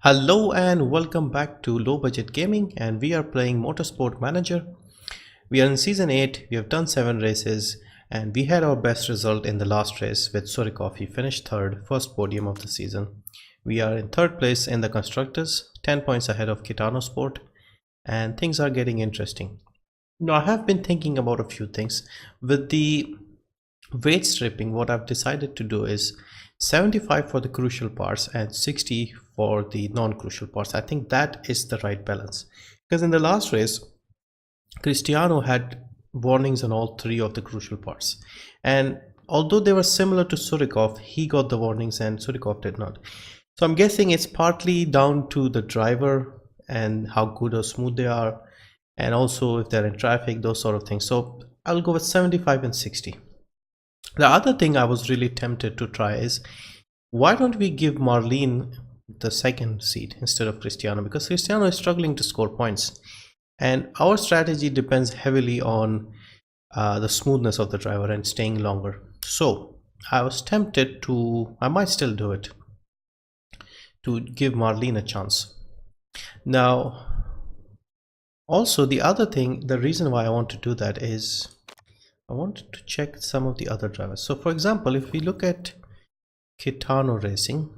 Hello and welcome back to Low Budget Gaming, and we are playing Motorsport Manager. We are in season 8, we have done 7 races and we had our best result in the last race with Surikov. He finished third, first podium of the season. We are in third place in the constructors, 10 points ahead of Kitano Sport, and things are getting interesting. Now I have been thinking about a few things. With the weight stripping, what I've decided to do is 75 for the crucial parts and 60 for the non-crucial parts. I think that is the right balance, because in the last race Cristiano had warnings on all 3 of the crucial parts, and although they were similar to Surikov, he got the warnings and Surikov did not. So I'm guessing it's partly down to the driver and how good or smooth they are, and also if they're in traffic, those sort of things. So I'll go with 75 and 60. The other thing I was really tempted to try is, why don't we give Marlene the second seat instead of Cristiano, because Cristiano is struggling to score points and our strategy depends heavily on the smoothness of the driver and staying longer. So I was tempted to, I might still do it, to give Marlene a chance. Now also the other thing, the reason why I want to do that is I wanted to check some of the other drivers. So for example, if we look at Kitano Racing,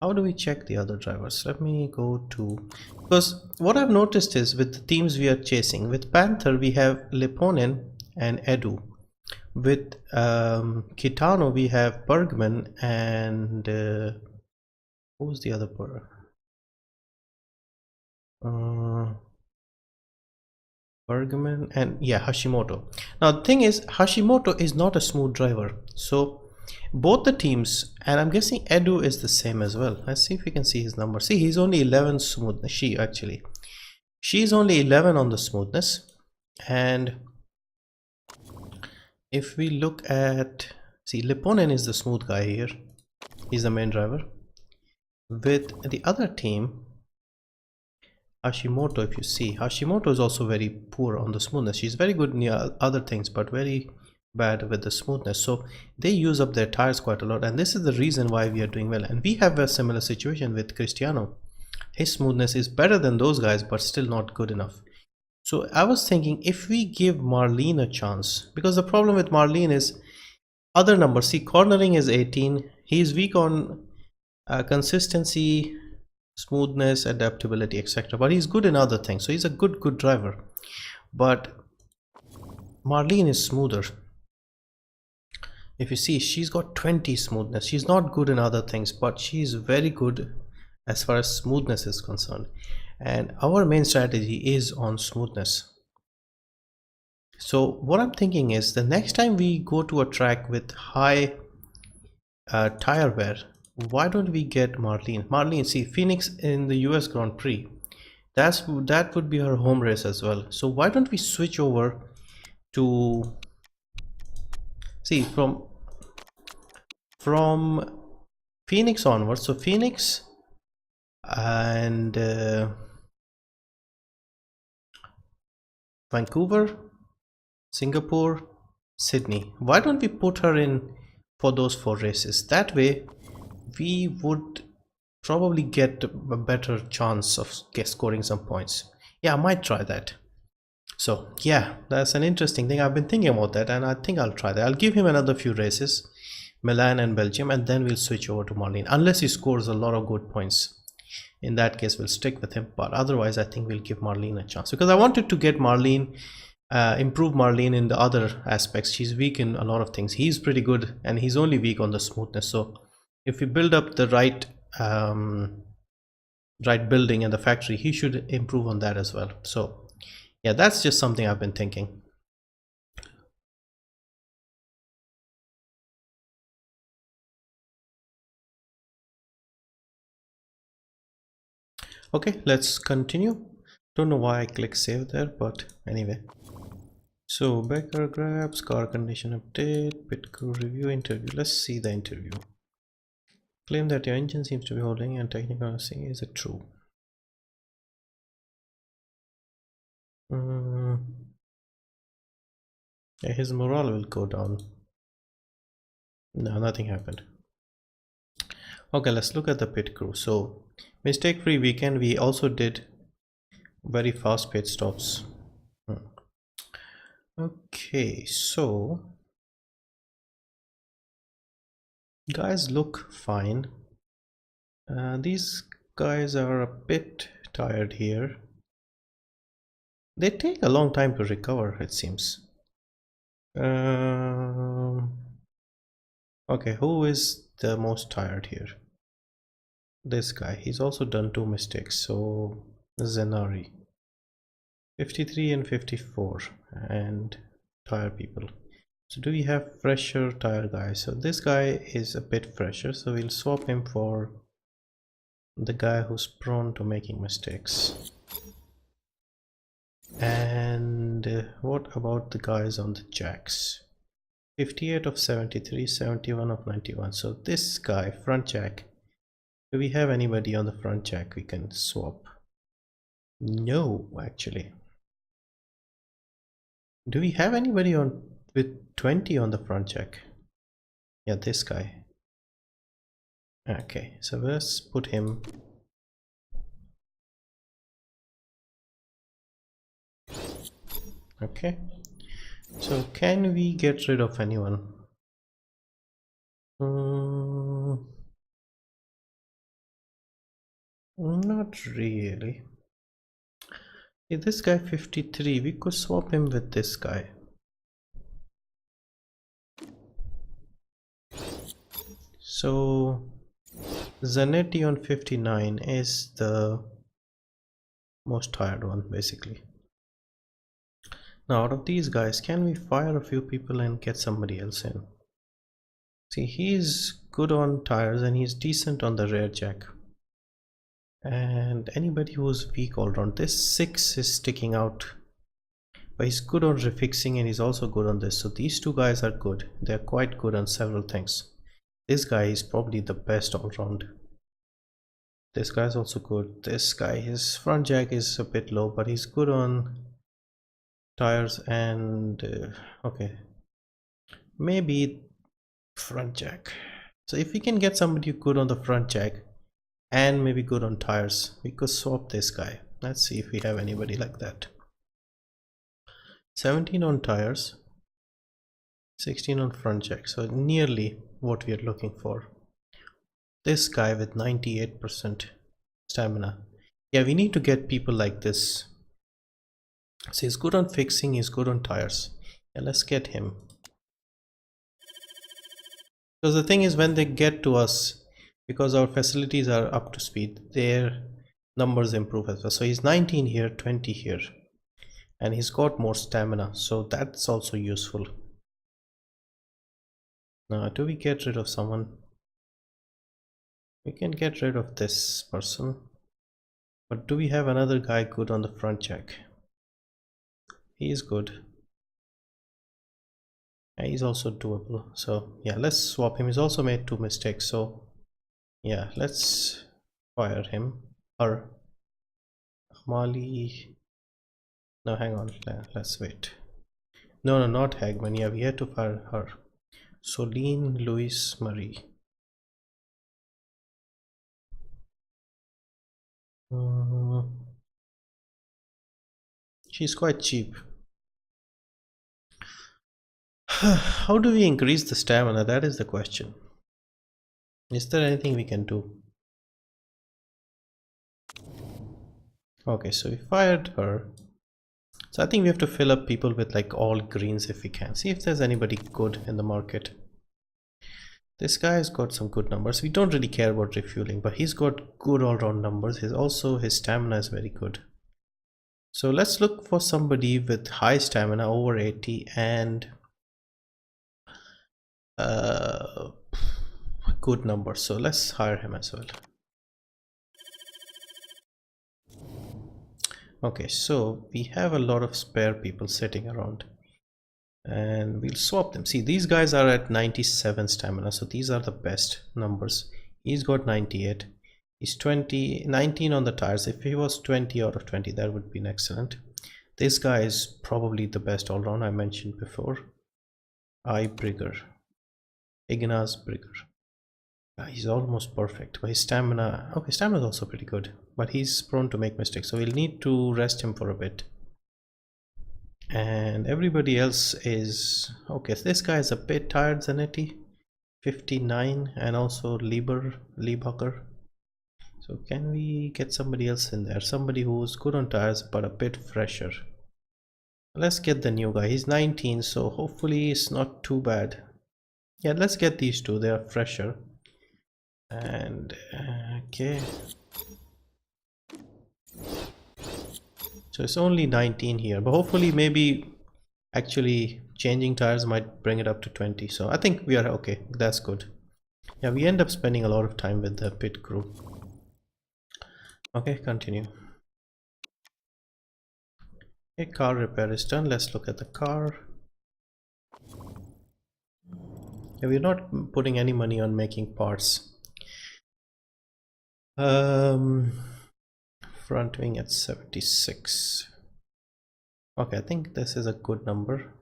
how do we check the other drivers? Let me go to, because what I've noticed is with the teams we are chasing, with Panther we have Leponen and Edu. With Kitano we have Bergman and who's the other person? Bergman and Hashimoto. Now the thing is, Hashimoto is not a smooth driver, so both the teams, and I'm guessing Edu is the same as well. Let's see if we can see his number. See, he's only 11 smoothness. She's only 11 on the smoothness. And if we look at, see, Leponen is the smooth guy here, he's the main driver. With the other team, Hashimoto, if you see, Hashimoto is also very poor on the smoothness. She's very good in the other things but very bad with the smoothness, so they use up their tires quite a lot, and this is the reason why we are doing well. And we have a similar situation with Cristiano. His smoothness is better than those guys but still not good enough. So I was thinking, if we give Marlene a chance, because the problem with Marlene is other numbers. See, cornering is 18, he's weak on consistency, smoothness, adaptability, etc., but he's good in other things, so he's a good driver. But Marlene is smoother. If you see, she's got 20 smoothness. She's not good in other things, but she's very good as far as smoothness is concerned, and our main strategy is on smoothness. So what I'm thinking is, the next time we go to a track with high tire wear, why don't we get Marlene? See, Phoenix in the US Grand Prix, that would be her home race as well. So why don't we switch over to, see, from Phoenix onwards, so Phoenix and Vancouver, Singapore, Sydney, why don't we put her in for those 4 races? That way we would probably get a better chance of scoring some points. Yeah, I might try that. So yeah, that's an interesting thing. I've been thinking about that and I think I'll try that. I'll give him another few races, Milan and Belgium, and then we'll switch over to Marlene, unless he scores a lot of good points. In that case we'll stick with him, but otherwise I think we'll give Marlene a chance, because I wanted to get Marlene, improve Marlene in the other aspects. She's weak in a lot of things. He's pretty good and he's only weak on the smoothness. So if we build up the right building in the factory, he should improve on that as well. So yeah, that's just something I've been thinking. Okay, let's continue. Don't know why I click save there, but anyway. So Becker grabs, car condition update, pit crew review, interview. Let's see the interview. Claim that your engine seems to be holding and technical thing. Is it true? Yeah, his morale will go down. No, nothing happened. Okay, let's look at the pit crew. So mistake free weekend, we also did very fast pit stops. Okay, so guys look fine. These guys are a bit tired here. They take a long time to recover, it seems. Okay, who is the most tired here? This guy. He's also done 2 mistakes. So Zenari, 53 and 54, and tire people. So do we have fresher tire guys? So this guy is a bit fresher, so we'll swap him for the guy who's prone to making mistakes. And what about the guys on the jacks? 58 of 73, 71 of 91. So this guy, front jack, do we have anybody on the front jack we can swap? No, actually. Do we have anybody on with 20 on the front jack? Yeah, this guy. Okay, so let's put him. Okay, so can we get rid of anyone? Not really. This guy 53, we could swap him with this guy. So Zanetti on 59 is the most tired one basically. Now out of these guys, can we fire a few people and get somebody else in? See, he's good on tires and he's decent on the rear jack. And anybody who's weak all round, this 6 is sticking out, but he's good on refixing and he's also good on this. So these 2 guys are good. They're quite good on several things. This guy is probably the best all round. This guy is also good. This guy, his front jack is a bit low, but he's good on tires and okay, maybe front jack. So if we can get somebody good on the front jack and maybe good on tires, we could swap this guy. Let's see if we have anybody like that. 17 on tires, 16 on front jack, so nearly what we are looking for. This guy with 98% stamina. Yeah, we need to get people like this. So he's good on fixing, he's good on tires. Yeah, let's get him. Because the thing is, when they get to us, because our facilities are up to speed, their numbers improve as well. So he's 19 here, 20 here, and he's got more stamina, so that's also useful. Now do we get rid of someone? We can get rid of this person, but do we have another guy good on the front jack? He is good. He's also doable, so yeah, let's swap him. He's also made 2 mistakes, so yeah, let's fire him. Her Mali. No, hang on, let's wait. No, not Hagman. Yeah, we had to fire her. Soline Louise Marie. She's quite cheap. How do we increase the stamina? That is the question. Is there anything we can do? Okay, so we fired her. So I think we have to fill up people with like all greens if we can. See if there's anybody good in the market. This guy has got some good numbers. We don't really care about refueling, but he's got good all-round numbers. His stamina is very good. So let's look for somebody with high stamina, over 80, and good numbers. So let's hire him as well. Okay, so we have a lot of spare people sitting around, and we'll swap them. See, these guys are at 97 stamina, so these are the best numbers. He's got 98. He's 19 on the tires. If he was 20 out of 20, that would be excellent. This guy is probably the best all round I mentioned before. Ignaz Brigger. He's almost perfect, but his stamina, okay, stamina is also pretty good, but he's prone to make mistakes, so we'll need to rest him for a bit. And everybody else is okay. So this guy is a bit tired. Zanetti 59, and also Liebacher. So can we get somebody else in there, somebody who's good on tires but a bit fresher? Let's get the new guy. He's 19, so hopefully it's not too bad. Yeah, let's get these two, they are fresher. And okay, so it's only 19 here, but hopefully maybe actually changing tires might bring it up to 20. So I think we are okay. That's good. Yeah, we end up spending a lot of time with the pit crew. Okay, continue. Okay, car repair is done. Let's look at the car. Yeah, we're not putting any money on making parts. Front wing at 76. Okay, I think this is a good number.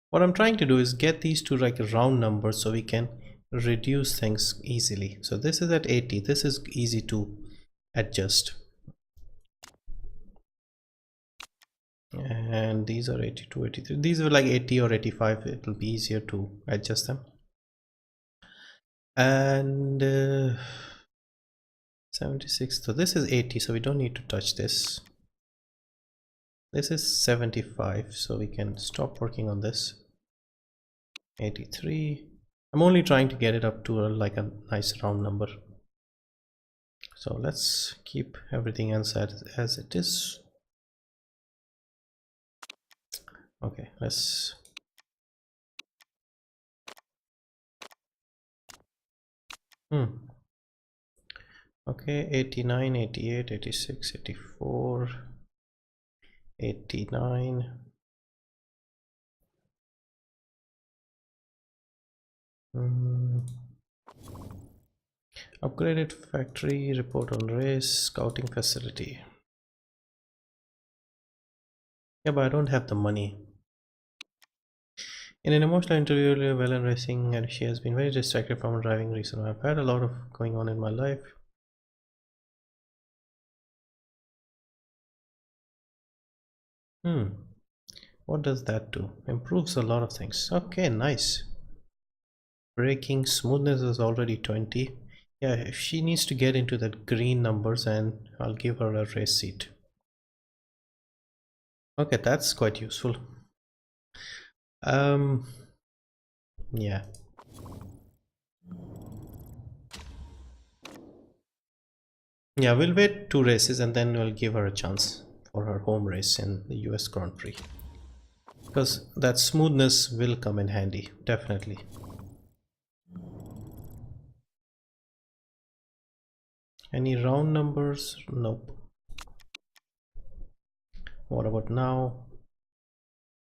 What I'm trying to do is get these to like round numbers so we can reduce things easily. So this is at 80. This is easy to adjust. And these are 82, 83. These are like 80 or 85. It will be easier to adjust them. And 76. So this is 80, so we don't need to touch this. This is 75, so we can stop working on this. 83. I'm only trying to get it up to like a nice round number. So let's keep everything else as it is. Okay, let's okay, 89, 88, 86, 84, 89. Upgraded factory, report on race, scouting facility. Yeah, but I don't have the money. In an emotional interview with Velan Racing, and she has been very distracted from driving recently. I've had a lot of going on in my life. What does that do? Improves a lot of things. Okay, nice. Braking smoothness is already 20. Yeah, if she needs to get into that green numbers, and I'll give her a race seat. Okay, that's quite useful. Yeah. Yeah, we'll wait 2 races and then we'll give her a chance for her home race in the US Grand Prix. Because that smoothness will come in handy, definitely. Any round numbers? Nope. What about now?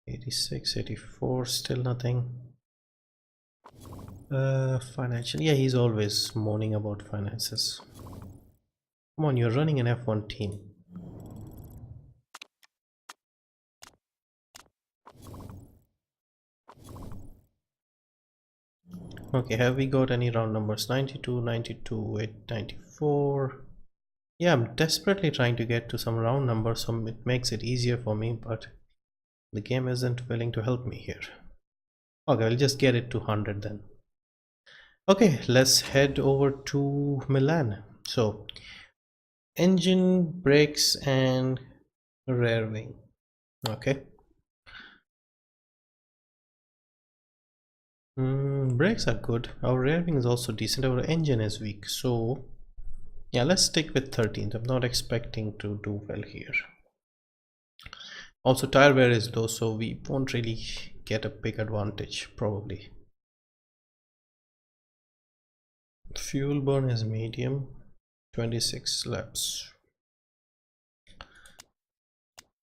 86, 84, still nothing. Financial. Yeah, he's always moaning about finances. Come on, you're running an F1 team. Okay, have we got any round numbers? 92, 92, 94. Yeah, I'm desperately trying to get to some round numbers so it makes it easier for me, but the game isn't willing to help me here. Okay, I'll just get it to 100 then. Okay, let's head over to Milan. So, engine, brakes, and rear wing. Okay. Brakes are good. Our rear wing is also decent. Our engine is weak. So, yeah, let's stick with 13th. I'm not expecting to do well here. Also, tire wear is low, so we won't really get a big advantage, probably. Fuel burn is medium, 26 laps.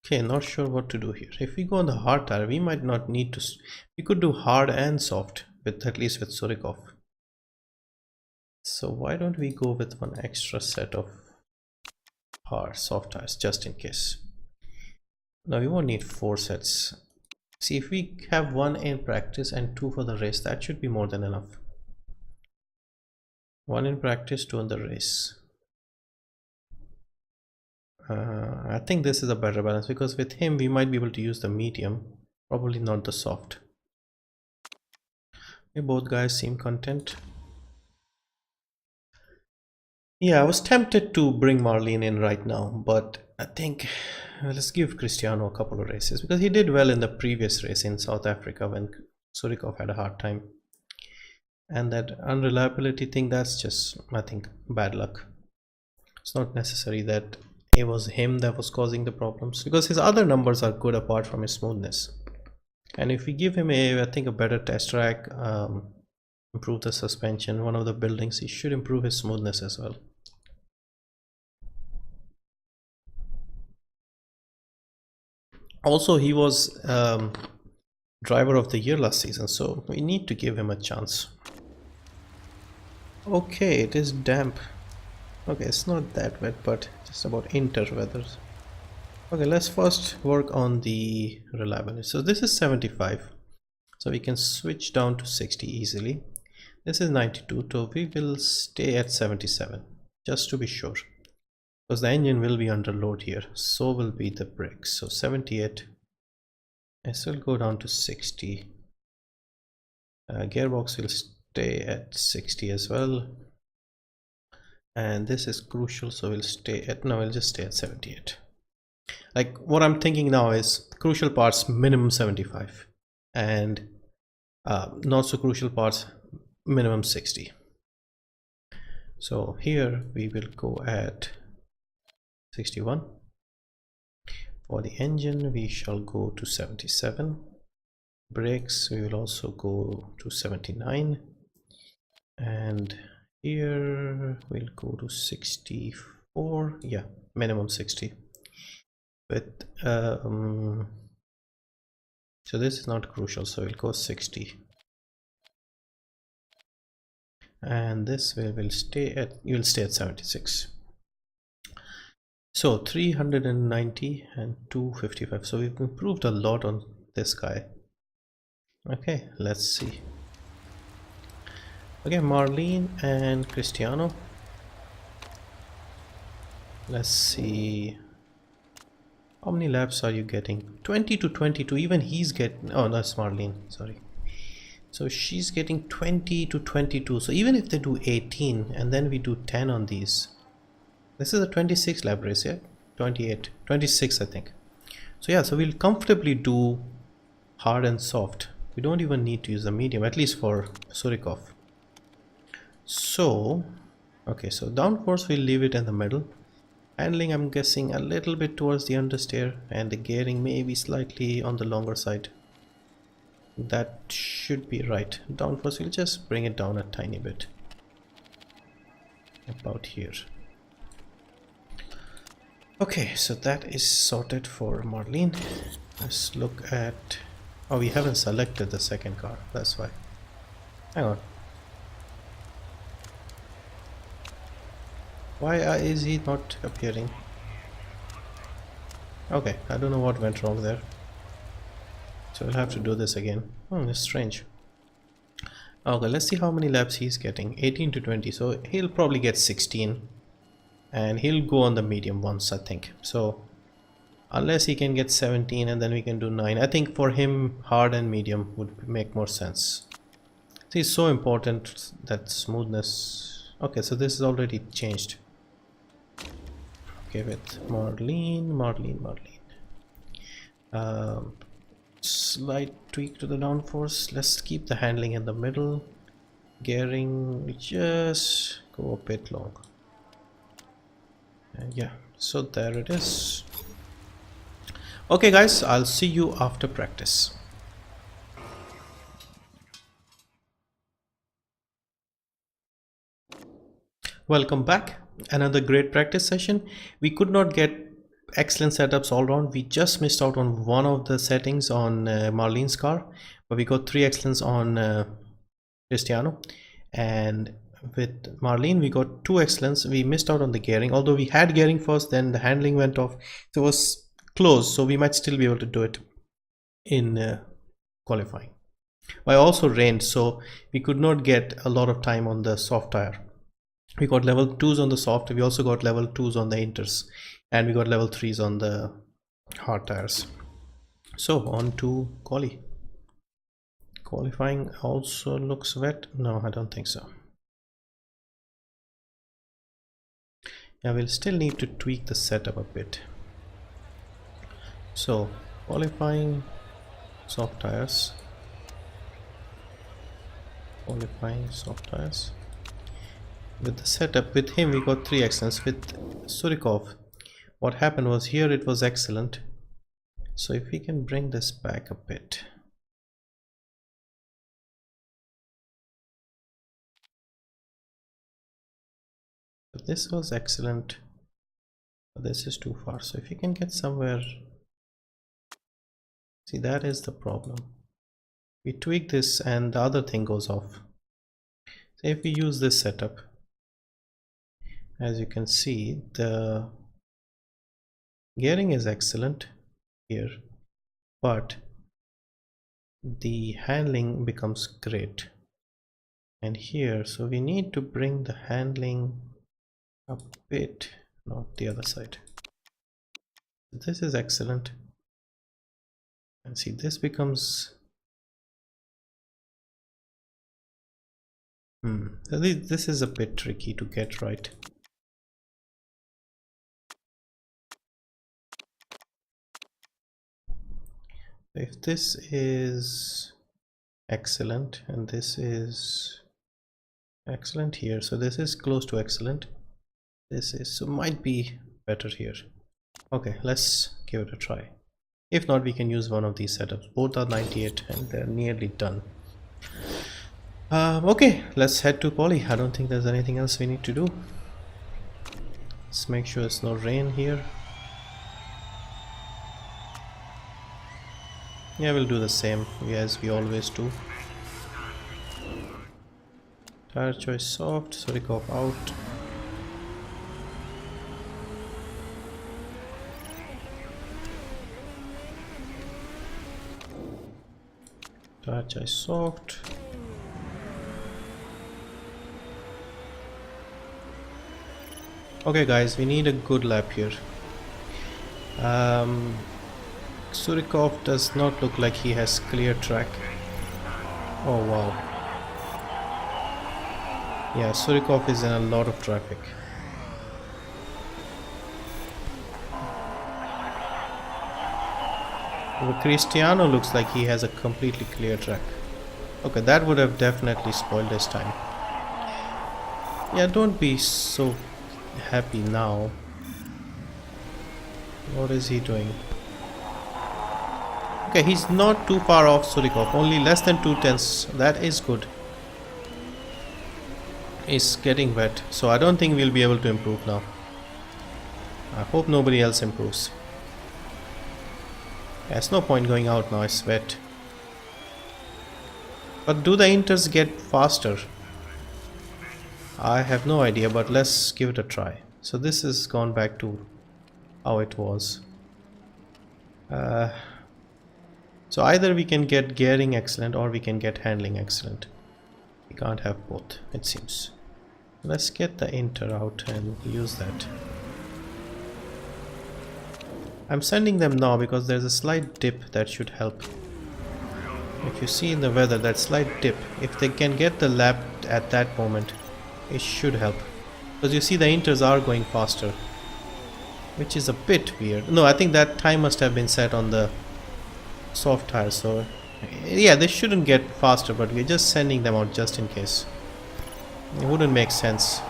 Okay, not sure what to do here. If we go on the hard tire, we might not need to. We could do hard and soft, with at least with Surikov. So why don't we go with one extra set of hard soft tires just in case. Now we won't need 4 sets. See, if we have 1 in practice and 2 for the race, that should be more than enough. 1 in practice, 2 in the race. I think this is a better balance because with him we might be able to use the medium, probably not the soft. Okay, both guys seem content. Yeah, I was tempted to bring Marlene in right now, but I think let's give Cristiano a couple of races because he did well in the previous race in South Africa when Surikov had a hard time. And that unreliability thing, that's just, I think, bad luck. It's not necessary that it was him that was causing the problems because his other numbers are good apart from his smoothness. And if we give him I think a better test track, improve the suspension, one of the buildings, he should improve his smoothness as well. Also, he was driver of the year last season, so we need to give him a chance. Okay, it is damp. Okay, it's not that wet, but just about inter-weather. Okay, let's first work on the reliability. So this is 75, so we can switch down to 60 easily. This is 92, so we will stay at 77 just to be sure, because the engine will be under load here, so will be the brakes. So 78, I still go down to 60. Gearbox will stay at 60 as well, and this is crucial, so we'll stay at, no, we'll just stay at 78. Like what I'm thinking now is crucial parts minimum 75 and not so crucial parts minimum 60. So here we will go at 61. For the engine we shall go to 77. Brakes we will also go to 79, and here we'll go to 64. Yeah, minimum 60. But so this is not crucial, so we'll go 60, and this will stay at, you will stay at 76. So 390 and 255, so we've improved a lot on this guy. Okay, let's see. Okay, Marlene and Cristiano, let's see. How many laps are you getting? 20 to 22. Even he's getting, oh, that's Marlene, sorry. So she's getting 20 to 22. So even if they do 18 and then we do 10 on these, this is a 26 lap race, yeah? 28, 26 I think. So yeah, so we'll comfortably do hard and soft. We don't even need to use the medium, at least for Surikov. So okay, so downforce we'll leave it in the middle. Handling, I'm guessing a little bit towards the understeer, and the gearing maybe slightly on the longer side. That should be right. Downforce, we'll just bring it down a tiny bit, about here. Okay, so that is sorted for Marlene. Let's look at, oh, we haven't selected the second car, that's why. Hang on. Why is he not appearing? Okay, I don't know what went wrong there. So we'll have to do this again. Oh, that's strange. Okay, let's see how many laps he's getting. 18 to 20, so he'll probably get 16. And he'll go on the medium once, I think. So unless he can get 17 and then we can do 9. I think for him, hard and medium would make more sense. See, it's so important, that smoothness. Okay, so this is already changed. Okay, with Marlene. Slight tweak to the downforce. Let's keep the handling in the middle. Gearing, just go a bit long. And yeah, so there it is. Okay guys, I'll see you after practice. Welcome back. Another great practice session. We could not get excellent setups all around. We just missed out on one of the settings on Marlene's car, but we got 3 excellence on Cristiano, and with Marlene we got 2 excellence. We missed out on the gearing, although we had gearing first, then the handling went off, so it was close, so we might still be able to do it in qualifying. But also rained, so we could not get a lot of time on the soft tire. We got level 2s on the soft, we also got level 2s on the inters, and we got level 3s on the hard tires. So on to qualifying also looks wet. No, I don't think so. Yeah, we'll still need to tweak the setup a bit. So qualifying soft tires, with the setup. With him we got 3 excellence. With Surikov, what happened was here it was excellent, so if we can bring this back a bit. But this was excellent, but this is too far. So if you can get somewhere, see, that is the problem. We tweak this and the other thing goes off. So if we use this setup, as you can see, the gearing is excellent here, but the handling becomes great, and here, so we need to bring the handling a bit, not the other side. This is excellent, and see, this becomes this is a bit tricky to get right. If this is excellent and this is excellent here, so this is close to excellent, this is, so might be better here. Okay, let's give it a try. If not, we can use one of these setups. Both are 98 and they're nearly done. Okay, let's head to quali. I don't think there's anything else we need to do. Let's make sure it's no rain here. Yeah, we'll do the same as we always do. Tire choice soft, Surikov out. Tire choice soft. Okay guys, we need a good lap here. Surikov does not look like he has clear track. Oh wow. Yeah, Surikov is in a lot of traffic. But Cristiano looks like he has a completely clear track. Okay, that would have definitely spoiled his time. Yeah, don't be so happy now. What is he doing? Okay, he's not too far off Surikov, only less than 2/10. That is good. It's getting wet, so I don't think we'll be able to improve now. I hope nobody else improves. There's no point going out now, it's wet. But do the inters get faster? I have no idea, but let's give it a try. So this has gone back to how it was. So either we can get gearing excellent or we can get handling excellent. We can't have both, it seems. Let's get the inter out and use that. I'm sending them now because there's a slight dip that should help. If you see in the weather, that slight dip, if they can get the lap at that moment, it should help. Because you see the inters are going faster, which is a bit weird. No, I think that time must have been set on the soft tires, so yeah, they shouldn't get faster, but we're just sending them out just in case. It wouldn't make sense.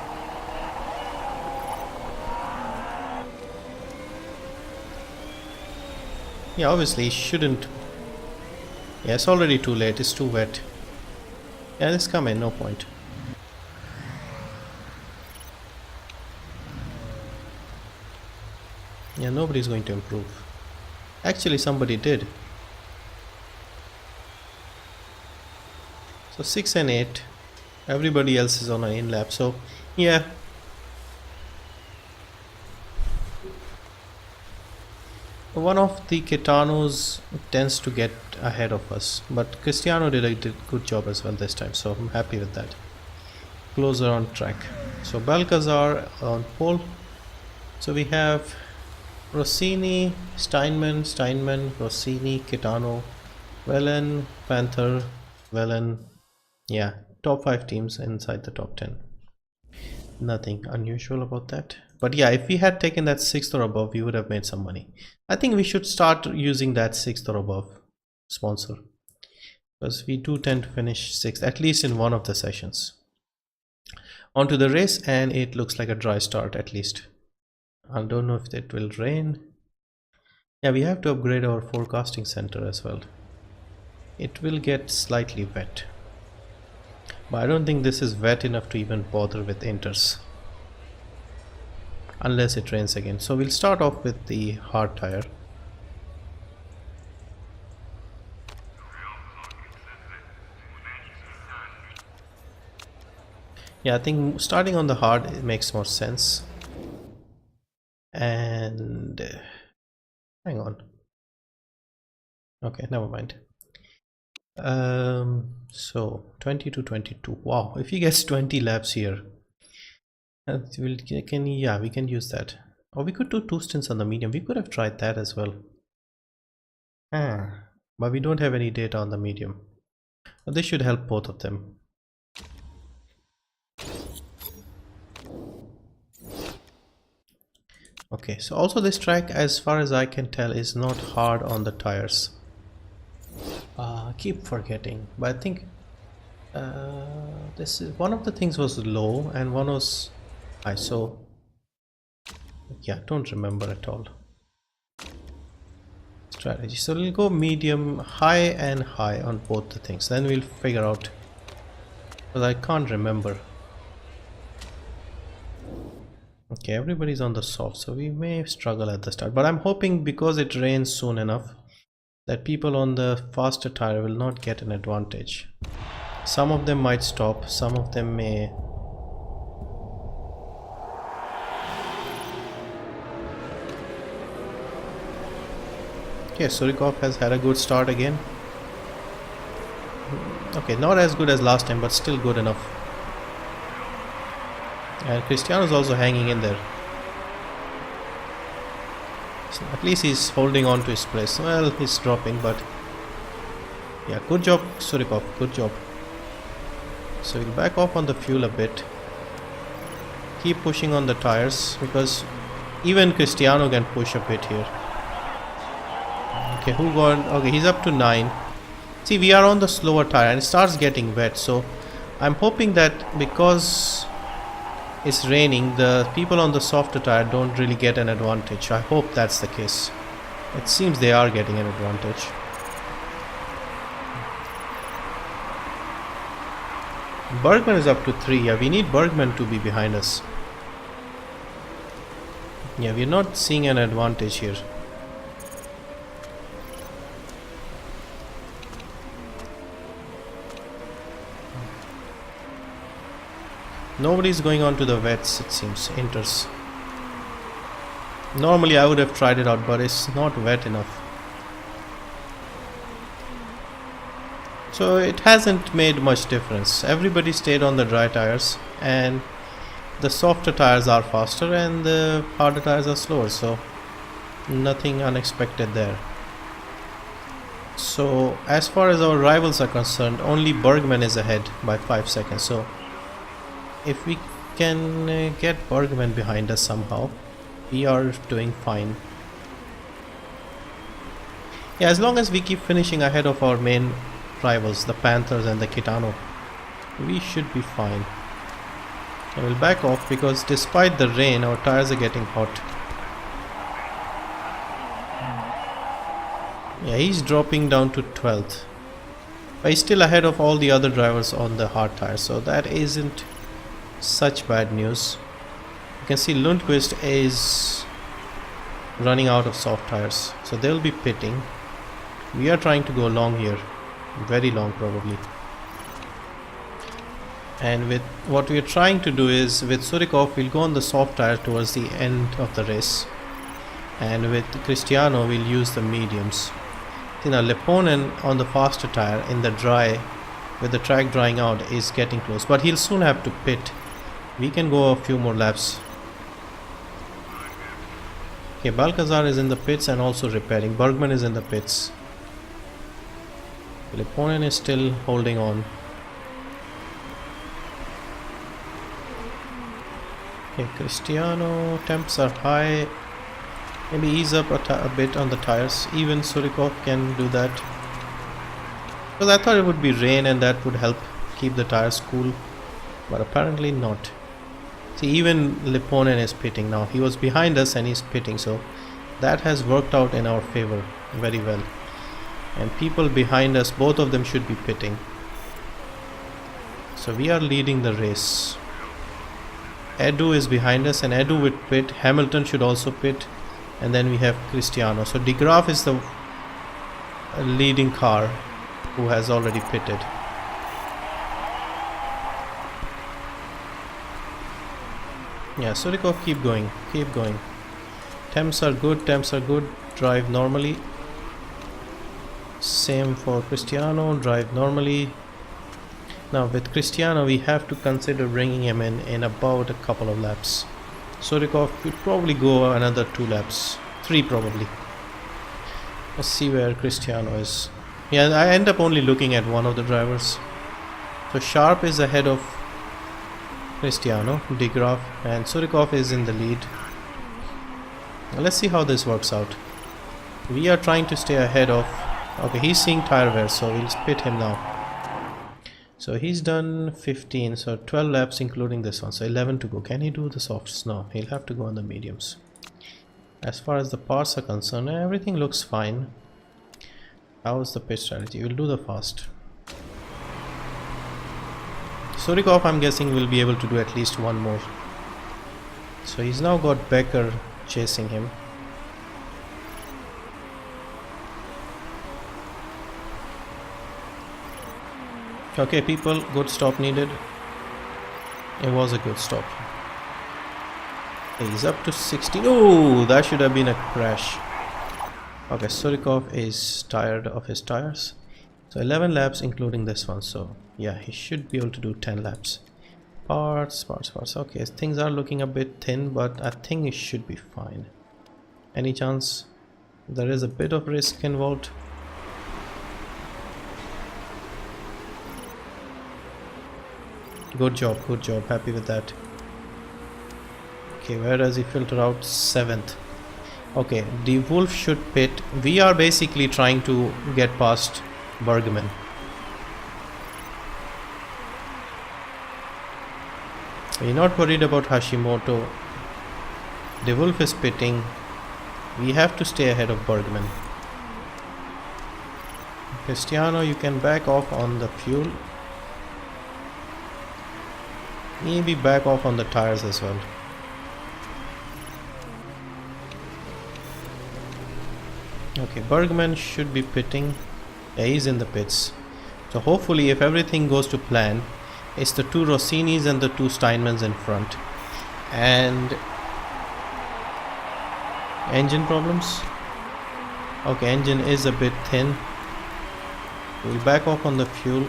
Yeah, obviously it shouldn't. Yeah, it's already too late, it's too wet. Yeah, let's come in, no point. Yeah, nobody's going to improve. Actually, somebody did. So 6 and 8. Everybody else is on an in lap. So yeah. One of the Gitanos tends to get ahead of us, but Cristiano did a good job as well this time, so I'm happy with that. Closer on track. So Balcazar on pole. So we have Rossini, Steinman, Rossini, Kitano, Velan, Panther, Velan. Yeah, top 5 teams inside the top 10. Nothing unusual about that. But yeah, if we had taken that 6th or above, we would have made some money. I think we should start using that 6th or above sponsor, because we do tend to finish 6th, at least in one of the sessions. Onto the race, and it looks like a dry start at least. I don't know if it will rain. Yeah, we have to upgrade our forecasting center as well. It will get slightly wet, but I don't think this is wet enough to even bother with inters, unless it rains again. So we'll start off with the hard tire. Yeah, I think starting on the hard, it makes more sense. And hang on. Okay, never mind. So 20 to 22. Wow, if he gets 20 laps here, we can use that. Or we could do 2 stints on the medium. We could have tried that as well. But we don't have any data on the medium. But this should help both of them. Okay, so also this track, as far as I can tell, is not hard on the tires. I keep forgetting, but I think this is one of the things was low and one was high. So yeah, don't remember at all. Strategy. So we'll go medium, high and high on both the things. Then we'll figure out, because I can't remember. Okay, everybody's on the soft, so we may struggle at the start, but I'm hoping because it rains soon enough that people on the faster tire will not get an advantage. Some of them might stop, some of them may. Okay, Surikov has had a good start again. Okay, not as good as last time, but still good enough. And Cristiano's also hanging in there. So at least he's holding on to his place. Well, he's dropping, but yeah, good job Surikov, good job. So we'll back off on the fuel a bit. Keep pushing on the tires, because even Cristiano can push a bit here. Okay, who got? Okay, he's up to 9. See, we are on the slower tire and it starts getting wet, so I'm hoping that because it's raining, the people on the softer tire don't really get an advantage. I hope that's the case. It seems they are getting an advantage. Bergman is up to 3. Yeah, we need Bergman to be behind us. Yeah, we're not seeing an advantage here. Nobody's going on to the wets, it seems. Inters. Normally I would have tried it out, but it's not wet enough. So it hasn't made much difference. Everybody stayed on the dry tires, and the softer tires are faster and the harder tires are slower, so nothing unexpected there. So as far as our rivals are concerned, only Bergman is ahead by 5 seconds. So if we can get Bergman behind us somehow, we are doing fine. Yeah, as long as we keep finishing ahead of our main rivals, the Panthers and the Kitano, we should be fine. I will back off because despite the rain, our tires are getting hot. Yeah, he's dropping down to 12th. But he's still ahead of all the other drivers on the hard tires, so that isn't such bad news. You can see Lundqvist is running out of soft tires, so they'll be pitting. We are trying to go long here, very long probably. And with what we are trying to do is, with Surikov we'll go on the soft tire towards the end of the race, and with Cristiano we'll use the mediums. Now Leponen on the faster tire in the dry, with the track drying out, is getting close, but he'll soon have to pit We can go a few more laps. Okay, Balcazar is in the pits and also repairing. Bergman is in the pits. Lipponen is still holding on. Okay, Cristiano, temps are high. Maybe ease up a bit on the tires. Even Surikov can do that. Because I thought it would be rain and that would help keep the tires cool. But apparently not. See, even Lipponen is pitting now. He was behind us and he's pitting. So that has worked out in our favor very well. And people behind us, both of them should be pitting. So we are leading the race. Edu is behind us and Edu would pit. Hamilton should also pit. And then we have Cristiano. So De Graaf is the leading car who has already pitted. Yeah, Surikov, keep going. Keep going. Temps are good. Temps are good. Drive normally. Same for Cristiano. Drive normally. Now with Cristiano we have to consider bringing him in about a couple of laps. Surikov could probably go another 2 laps. 3 probably. Let's see where Cristiano is. Yeah, I end up only looking at one of the drivers. So Sharp is ahead of Cristiano, De Graaf, and Surikov is in the lead. Now let's see how this works out. We are trying to stay ahead of... Okay, he's seeing tire wear, so we'll pit him now. So he's done 15, so 12 laps including this one, so 11 to go. Can he do the softs? No, he'll have to go on the mediums. As far as the parts are concerned, everything looks fine. How's the pit strategy? We'll do the fast. Surikov, I'm guessing, will be able to do at least one more. So he's now got Becker chasing him. Okay, people, good stop needed. It was a good stop. He's up to 16. Oh, that should have been a crash. Okay, Surikov is tired of his tires. So 11 laps including this one. So yeah, he should be able to do 10 laps. Parts. Okay, things are looking a bit thin, but I think it should be fine. Any chance? There is a bit of risk involved. Good job, happy with that. Okay, where does he filter out? 7th. Okay, De Wolf should pit. We are basically trying to get past Bergman. We're not worried about Hashimoto. De Wolf is pitting. We have to stay ahead of Bergman. Cristiano, you can back off on the fuel. Maybe back off on the tires as well. Okay, Bergman should be pitting. Yeah, he's in the pits. So hopefully, if everything goes to plan, it's the 2 Rossinis and the 2 Steinmans in front. And engine problems. Okay, engine is a bit thin. We'll back off on the fuel.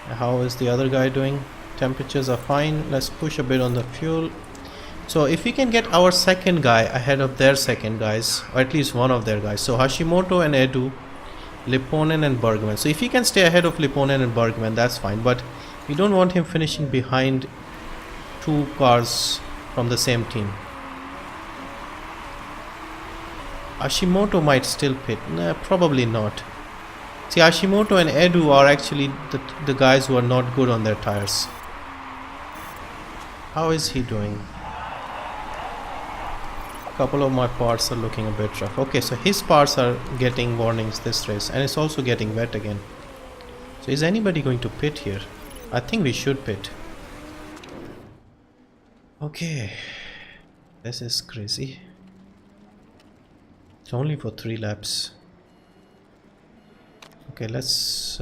How is the other guy doing? Temperatures are fine. Let's push a bit on the fuel. So if we can get our second guy ahead of their second guys, or at least one of their guys. So Hashimoto and Edu, Lipponen and Bergman. So if he can stay ahead of Lipponen and Bergman, that's fine. But we don't want him finishing behind 2 cars from the same team. Hashimoto might still pit. Nah, probably not. See, Hashimoto and Edu are actually the guys who are not good on their tires. How is he doing? A couple of my parts are looking a bit rough. Okay, so his parts are getting warnings this race, and it's also getting wet again. So is anybody going to pit here? I think we should pit. Okay, this is crazy. It's only for 3 laps. Okay, let's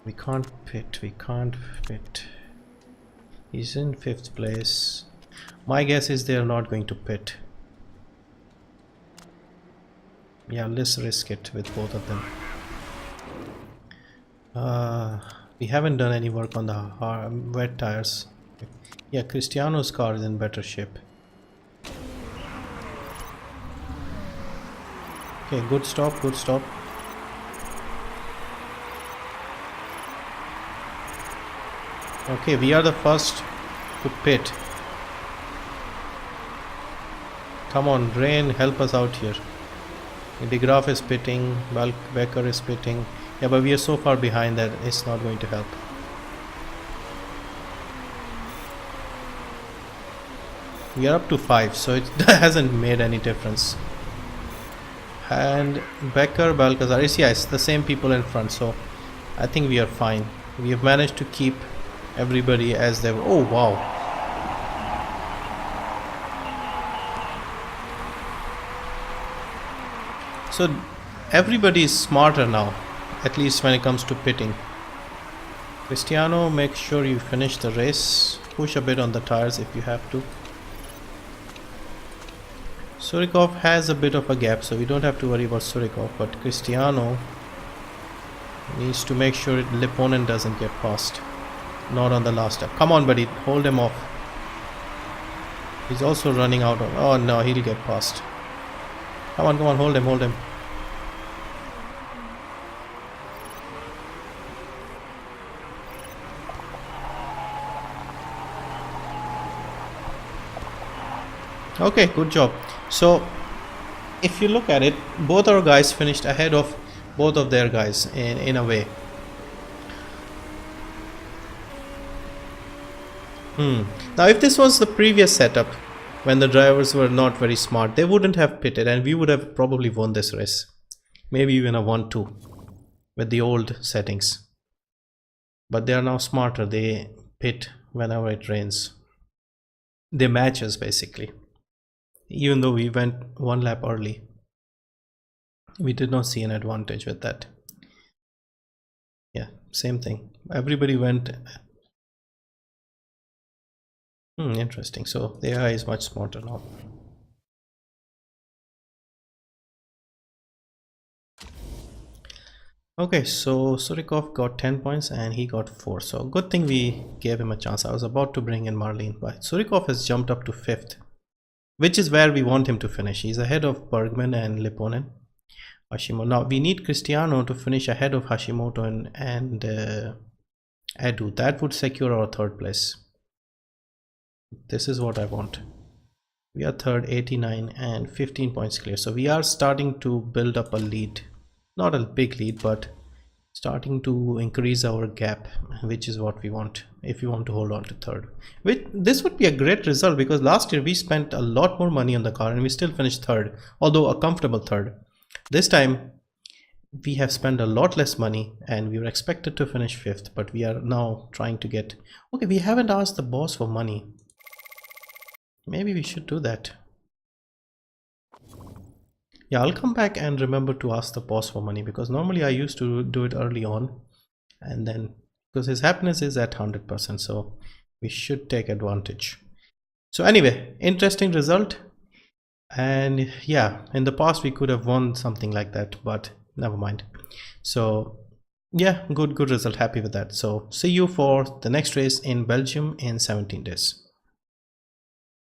we can't pit. He's in 5th place. My guess is they're not going to pit. Yeah, let's risk it with both of them. We haven't done any work on the wet tires. Yeah, Cristiano's car is in better shape. Okay, good stop, good stop. Okay, we are the first to pit. Come on, Rain, help us out here. De Graaf is pitting, Becker is pitting. Yeah, but we are so far behind that it's not going to help. We are up to 5, so it hasn't made any difference. And Becker, Balcazar, yes, the same people in front, so I think we are fine. We have managed to keep everybody as they were. Oh wow. So everybody is smarter now, at least when it comes to pitting. Cristiano, make sure you finish the race. Push a bit on the tires if you have to. Surikov has a bit of a gap, so we don't have to worry about Surikov, but Cristiano needs to make sure Lipponen doesn't get past. Not on the last lap. Come on, buddy, hold him off. He's also running out of... Oh no, he'll get past. Come on, hold him, hold him. Okay, good job. So if you look at it, both our guys finished ahead of both of their guys in a way. Now if this was the previous setup, when the drivers were not very smart, they wouldn't have pitted and we would have probably won this race. Maybe even a 1-2 with the old settings. But they are now smarter. They pit whenever it rains. They match us basically. Even though we went 1 lap early, we did not see an advantage with that. Yeah, same thing. Everybody went. Interesting. So the AI is much smarter now. Okay, so Surikov got 10 points and he got 4. So good thing we gave him a chance. I was about to bring in Marlene, but Surikov has jumped up to 5th. Which is where we want him to finish. He's ahead of Bergman and Lipponen. Hashimoto. Now we need Cristiano to finish ahead of Hashimoto and Edu. That would secure our 3rd place. This is what I want. We are 3rd, 89 and 15 points clear. So we are starting to build up a lead. Not a big lead, but starting to increase our gap, which is what we want if we want to hold on to 3rd. This would be a great result because last year we spent a lot more money on the car and we still finished 3rd, although a comfortable 3rd. This time we have spent a lot less money and we were expected to finish 5th, but we are now trying to get... Okay, we haven't asked the boss for money. Maybe we should do that. Yeah, I'll come back and remember to ask the boss for money because normally I used to do it early on and then because his happiness is at 100%, so we should take advantage. So anyway, interesting result. And yeah, in the past we could have won something like that, but never mind. So yeah, good result, happy with that. So see you for the next race in Belgium in 17 days.